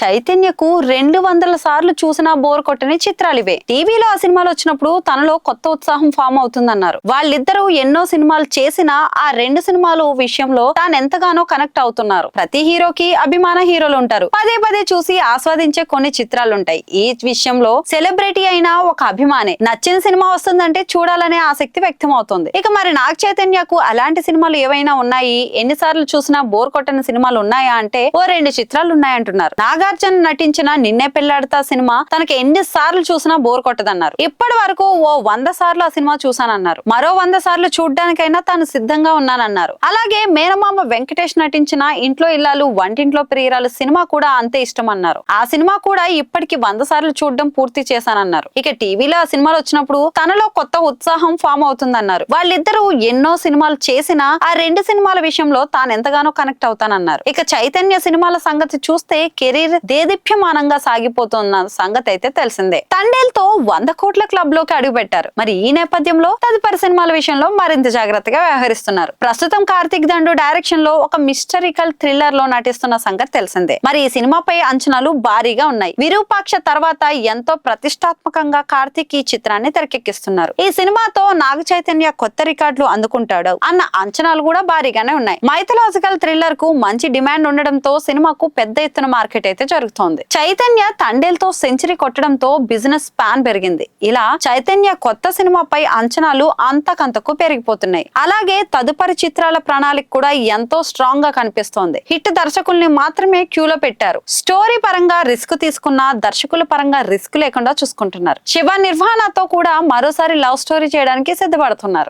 చైతన్యకు 200 సార్లు చూసినా బోర్ కొట్టని చిత్రాలివే. టీవీలో ఆ సినిమాలు వచ్చినప్పుడు తనలో కొత్త ఉత్సాహం ఫామ్ అవుతుందన్నారు. వాళ్ళిద్దరూ ఎన్నో సినిమాలు చేసినా ఆ 2 సినిమాలు విషయంలో తాను ఎంతగానో కనెక్ట్ అవుతున్నారు. ప్రతి హీరోకి అభిమాన హీరోలు ఉంటారు. పదే పదే చూసి ఆస్వాదించే కొన్ని చిత్రాలుంటాయి. ఈ విషయంలో సెలబ్రిటీ అయినా ఒక అభిమానే. నచ్చిన సినిమా వస్తుందంటే చూడాలనే ఆసక్తి వ్యక్తం అవుతుంది. ఇక మరి నాగ చైతన్యకు అలాంటి సినిమాలు ఏవైనా ఉన్నాయి, ఎన్నిసార్లు చూసినా బోర్ కొట్టని సినిమాలు ఉన్నాయా అంటే ఓ 2 చిత్రాలు ఉన్నాయంటున్నారు. నాగార్జున నటించిన నిన్నే పెళ్లాడతా సినిమా తనకి ఎన్ని సార్లు చూసినా బోర్ కొట్టదన్నారు. ఇప్పటి వరకు ఓ 100 సార్లు ఆ సినిమా చూసానన్నారు. మరో 100 సార్లు చూడ్డానికైనా తాను సిద్ధంగా ఉన్నానన్నారు. అలాగే మేనమామ వెంకటేష్ నటించిన ఇంట్లో ఇల్లాలు వంటింట్లో ప్రియురాలు సినిమా కూడా అంతే ఇష్టం అన్నారు. ఆ సినిమా కూడా ఇప్పటికి 100 సార్లు చూడడం పూర్తి చేశానన్నారు. ఇక టీవీలో ఆ సినిమాలు వచ్చినప్పుడు తనలో కొత్త ఉత్సాహం ఫామ్ అవుతుందన్నారు. వాళ్ళిద్దరూ ఎన్నో సినిమాలు చేసినా ఆ 2 సినిమాల విషయంలో తాను ఎంతగానో కనెక్ట్ అవుతానన్నారు. ఇక చైతన్య సినిమాల సంగతి చూస్తే కెరీర్ దేదీప్యమానంగా సాగిపోతున్న సంగతి అయితే తెలిసిందే. తండేల్తో 100 కోట్ల క్లబ్ లోకి అడుగుపెట్టారు. మరి ఈ నేపథ్యంలో తదుపరి సినిమాల విషయంలో మరింత జాగ్రత్తగా వ్యవహరిస్తున్నారు. ప్రస్తుతం కార్తిక్ దండు డైరెక్షన్ లో ఒక మిస్టరికల్ థ్రిల్లర్ లో నటిస్తున్న సంగతి తెలిసిందే. మరి ఈ సినిమాపై అంచనాలు భారీగా ఉన్నాయి. విరూపాక్ష తర్వాత ఎంతో ప్రతిష్టాత్మకంగా కార్తిక్ ఈ చిత్రాన్ని తెరకెక్కిస్తున్నారు. ఈ సినిమాతో నాగ చైతన్య కొత్త రికార్డులు అందుకుంటాడు అన్న అంచనాలు కూడా భారీగానే ఉన్నాయి. మైథలాజికల్ థ్రిల్లర్ కు మంచి డిమాండ్ ఉండడంతో సినిమాకు పెద్ద ఎత్తున మార్కెట్ అయితే జరుగుతోంది. చైతన్య తండేల్తో సెంచరీ కొట్టడంతో బిజినెస్ ప్యాన్ పెరిగింది. ఇలా చైతన్య కొత్త సినిమాపై అంచనాలు అంతకంతకు పెరిగిపోతున్నాయి. అలాగే తదుపరి చిత్రాల ప్రణాళిక కూడా ఎంతో స్ట్రాంగ్ గా కనిపిస్తోంది. హిట్ దర్శకుల్ని మాత్రమే క్యూలో పెట్టారు. స్టోరీ పరంగా రిస్క్ తీసుకున్నా దర్శకుల పరంగా రిస్క్ లేకుండా చూసుకుంటున్నారు. శివ నిర్వహణతో కూడా మరోసారి లవ్ స్టోరీ చేయడానికి సిద్ధపడుతున్నారు.